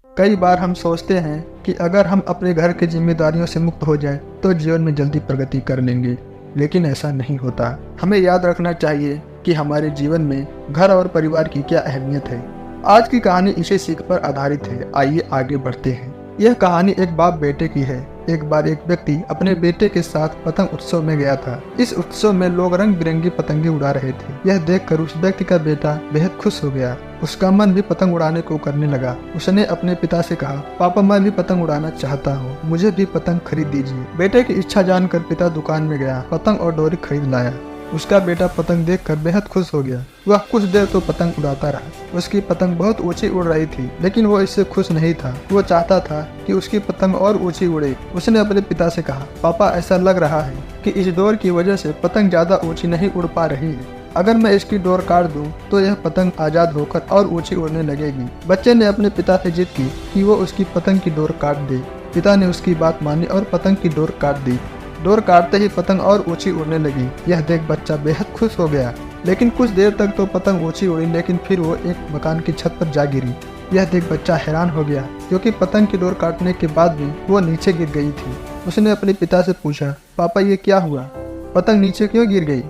कई बार हम सोचते हैं कि अगर हम अपने घर की जिम्मेदारियों से मुक्त हो जाएं, तो जीवन में जल्दी प्रगति कर लेंगे, लेकिन ऐसा नहीं होता। हमें याद रखना चाहिए कि हमारे जीवन में घर और परिवार की क्या अहमियत है। आज की कहानी इसी सीख पर आधारित है। आइए आगे बढ़ते हैं। यह कहानी एक बाप बेटे की है। एक बार एक व्यक्ति अपने बेटे के साथ पतंग उत्सव में गया था। इस उत्सव में लोग रंग बिरंगी पतंगे उड़ा रहे थे। यह देखकर उस व्यक्ति का बेटा बेहद खुश हो गया। उसका मन भी पतंग उड़ाने को करने लगा। उसने अपने पिता से कहा, पापा मैं भी पतंग उड़ाना चाहता हूँ, मुझे भी पतंग खरीद दीजिए। बेटे की इच्छा जानकर पिता दुकान में गया, पतंग और डोरी खरीद लाया। उसका बेटा पतंग देखकर बेहद खुश हो गया। वह कुछ देर तो पतंग उड़ाता रहा। उसकी पतंग बहुत ऊंची उड़ रही थी, लेकिन वो इससे खुश नहीं था। वो चाहता था कि उसकी पतंग और ऊंची उड़े। उसने अपने पिता से कहा, पापा ऐसा लग रहा है कि इस डोर की वजह से पतंग ज्यादा ऊंची नहीं उड़ पा रही है। अगर मैं इसकी डोर काट दूं, तो यह पतंग आजाद होकर और ऊंची उड़ने लगेगी। बच्चे ने अपने पिता से जिद की कि वो उसकी पतंग की डोर काट दे। पिता ने उसकी बात मानी और पतंग की डोर काट दी। डोर काटते ही पतंग और ऊंची उड़ने लगी। यह देख बच्चा बेहद खुश हो गया। लेकिन कुछ देर तक तो पतंग ऊंची उड़ी, लेकिन फिर वो एक मकान की छत पर जा गिरी। यह देख बच्चा हैरान हो गया, क्योंकि पतंग की डोर काटने के बाद भी वो नीचे गिर गई थी। उसने अपने पिता से पूछा, पापा ये क्या हुआ? पतंग नीचे क्यों गिर गई?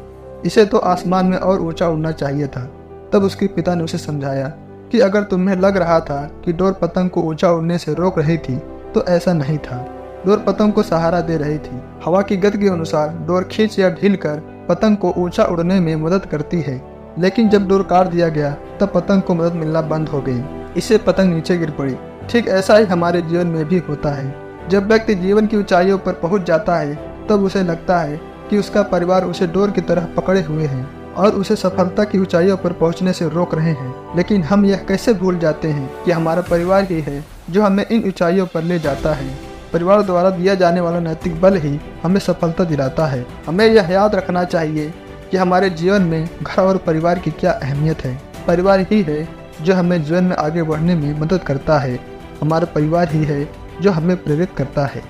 इसे तो आसमान में और ऊंचा उड़ना चाहिए था। तब उसके पिता ने उसे समझाया कि अगर तुम्हें लग रहा था कि डोर पतंग को ऊंचा उड़ने से रोक रही थी, तो ऐसा नहीं था। डोर पतंग को सहारा दे रही थी। हवा की गति के अनुसार डोर खींच या ढील कर पतंग को ऊंचा उड़ने में मदद करती है। लेकिन जब डोर काट दिया गया, तब पतंग को मदद मिलना बंद हो गई। इससे पतंग नीचे गिर पड़ी। ठीक ऐसा ही हमारे जीवन में भी होता है। जब व्यक्ति जीवन की ऊंचाइयों पर पहुंच जाता है, तब उसे लगता है कि उसका परिवार उसे डोर की तरह पकड़े हुए हैं और उसे सफलता की ऊंचाइयों पर पहुंचने से रोक रहे हैं। लेकिन हम यह कैसे भूल जाते हैं कि हमारा परिवार ही है जो हमें इन ऊंचाइयों पर ले जाता है। परिवार द्वारा दिया जाने वाला नैतिक बल ही हमें सफलता दिलाता है। हमें यह याद रखना चाहिए कि हमारे जीवन में घर और परिवार की क्या अहमियत है। परिवार ही है जो हमें जीवन में आगे बढ़ने में मदद करता है। हमारा परिवार ही है जो हमें प्रेरित करता है।